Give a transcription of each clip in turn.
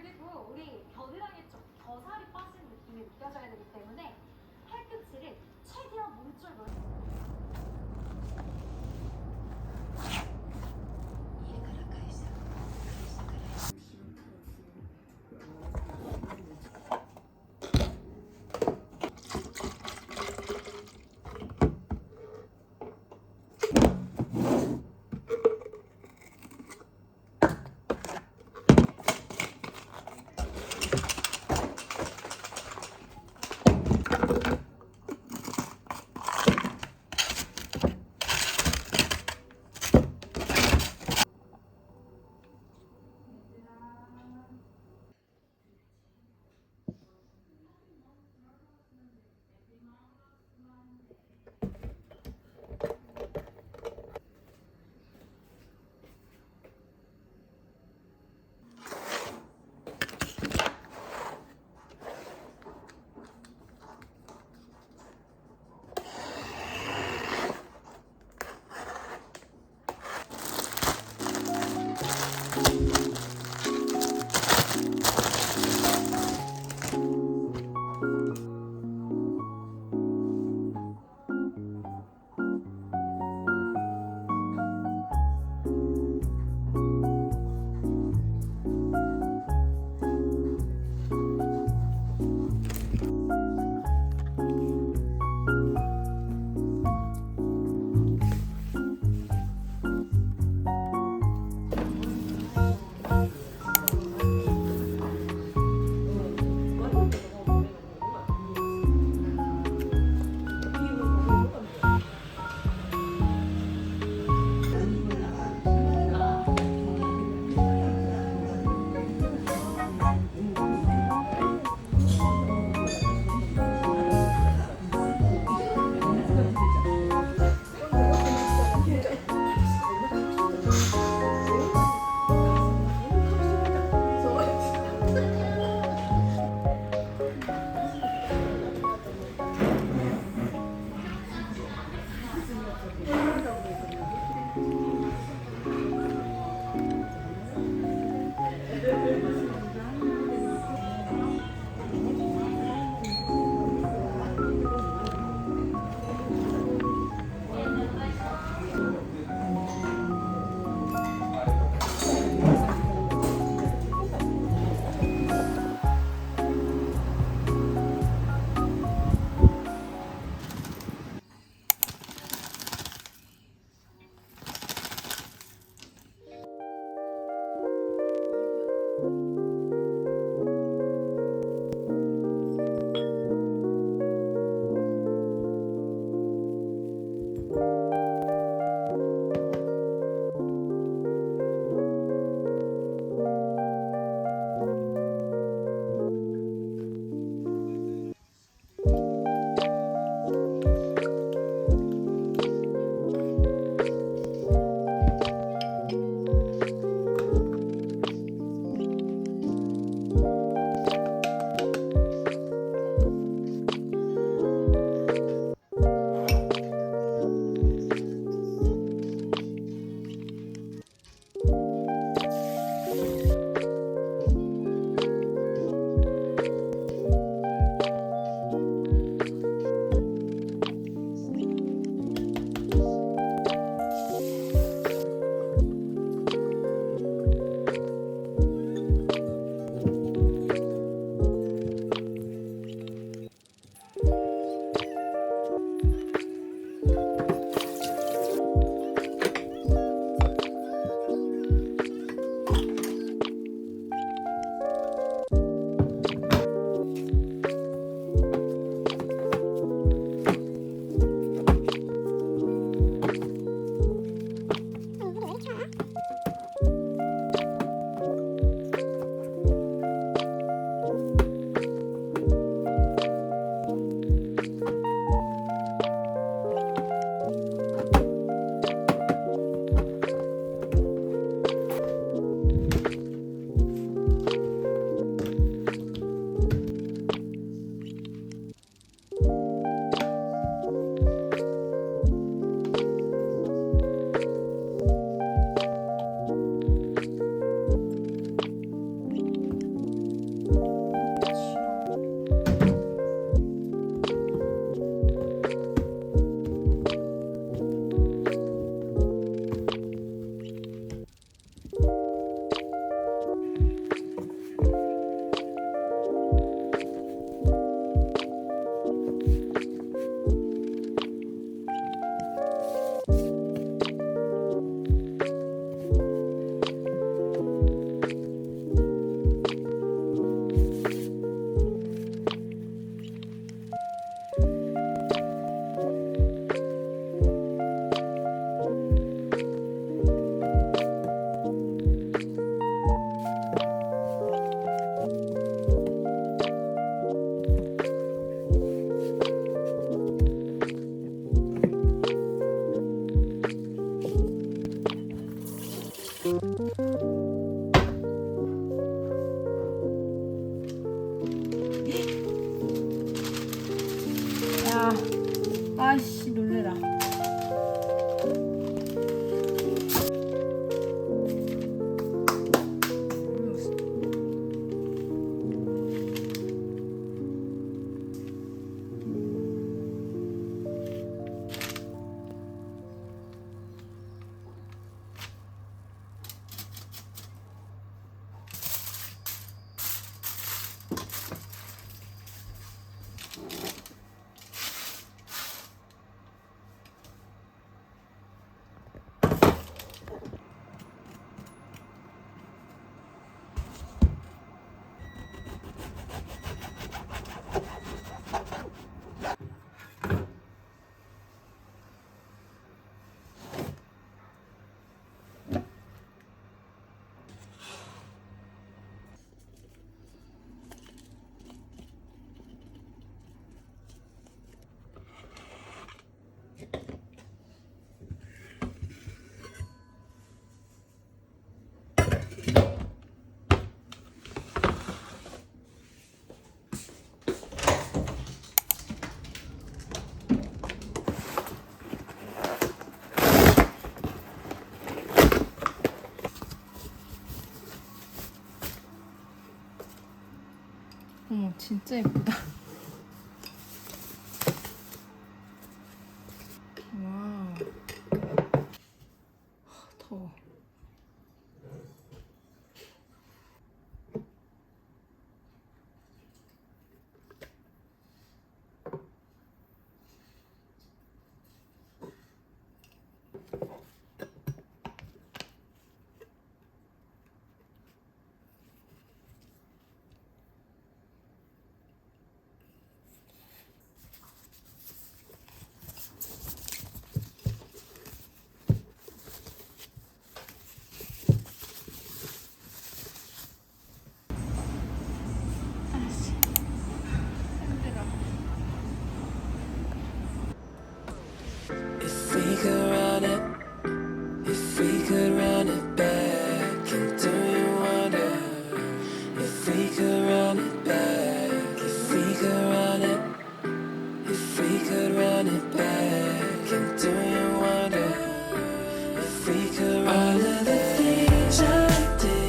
그리고 우리 겨드랑이 쪽 겨살이 빠진 느낌이 느껴져야 되기 때문에 팔꿈치를 최대한 몸쪽으로 어머, 진짜 예쁘다. 와, 더워. If we could run it, if we could run it back, and do you wonder if we could run it back, if we could run it, if we could run it back, and do you wonder if we could run it back? All of the things I did.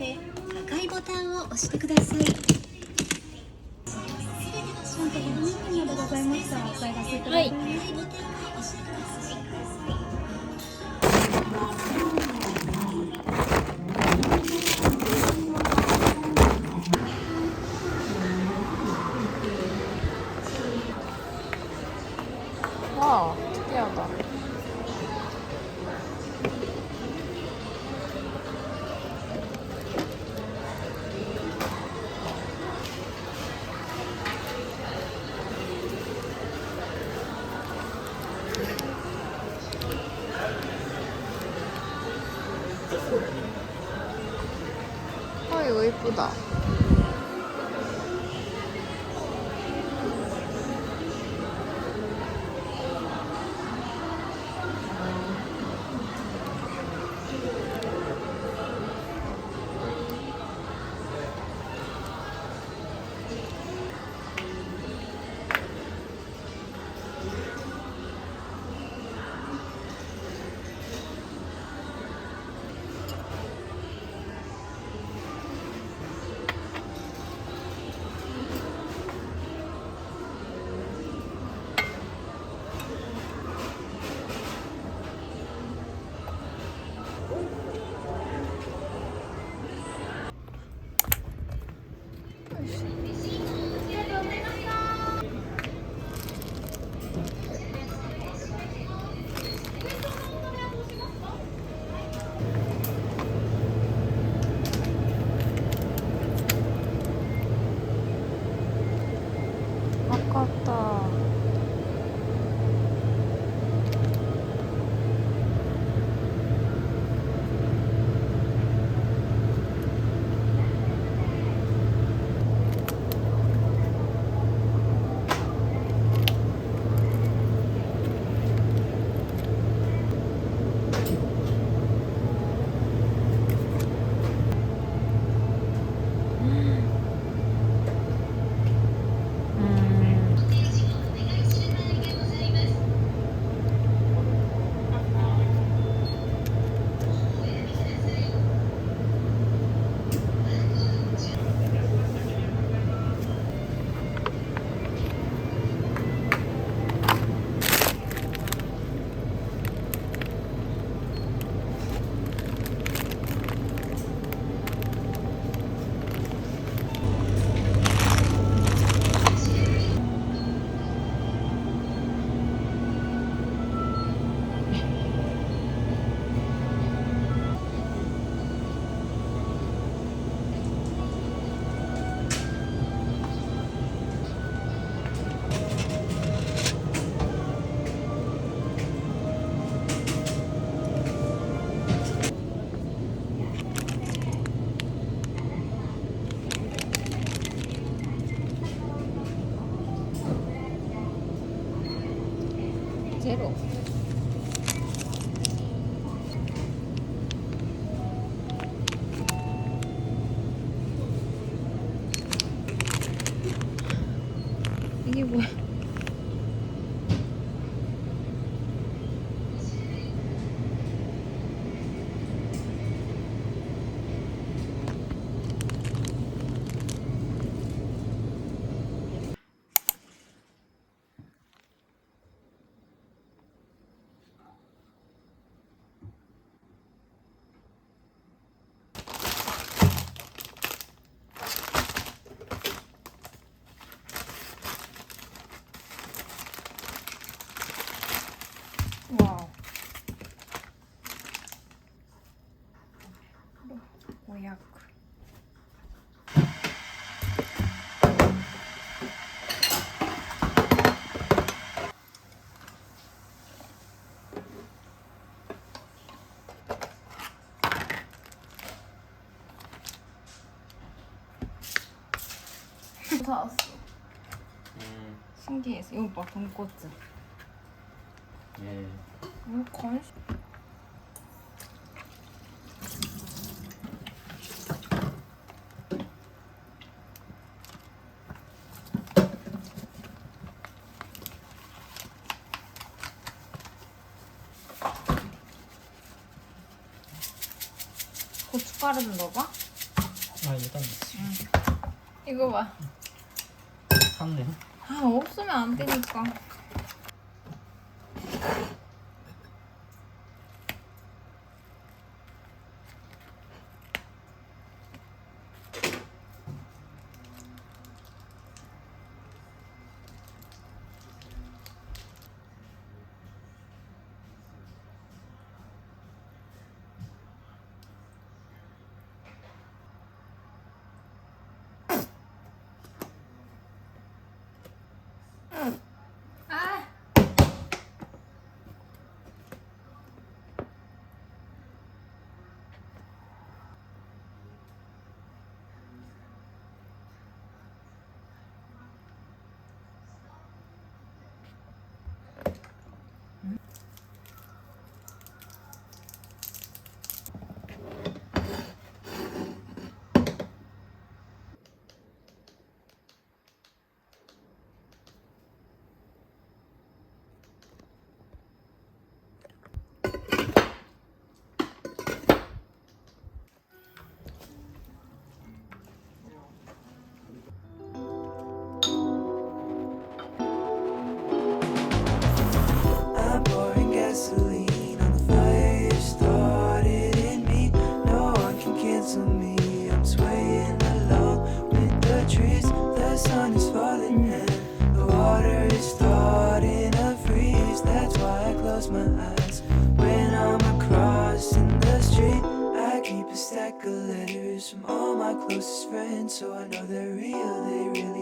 て赤いボタンを押してください。全ての商品が2分でございましたらお買い出しください。赤いボタンを押してください。와, 특이하다. 이거 예쁘다. 아깝다. 제로. 이게 뭐야? 와우. 오약. 사왔어. 신기했어. 이거 봐, 돈코츠. 예. 왜 관심? 고춧가루는 넣어봐. 아 일단 있지. 이거 봐. 샀네. 아, 없으면 안 되니까. 아! I'm pouring gasoline on the fire you started in me. No one can cancel me. I'm swaying along with the trees. The sun is falling and the water is starting to freeze. That's why I close my eyes when I'm across in the street. keep a stack of letters from all my closest friends, so I know they're real, they really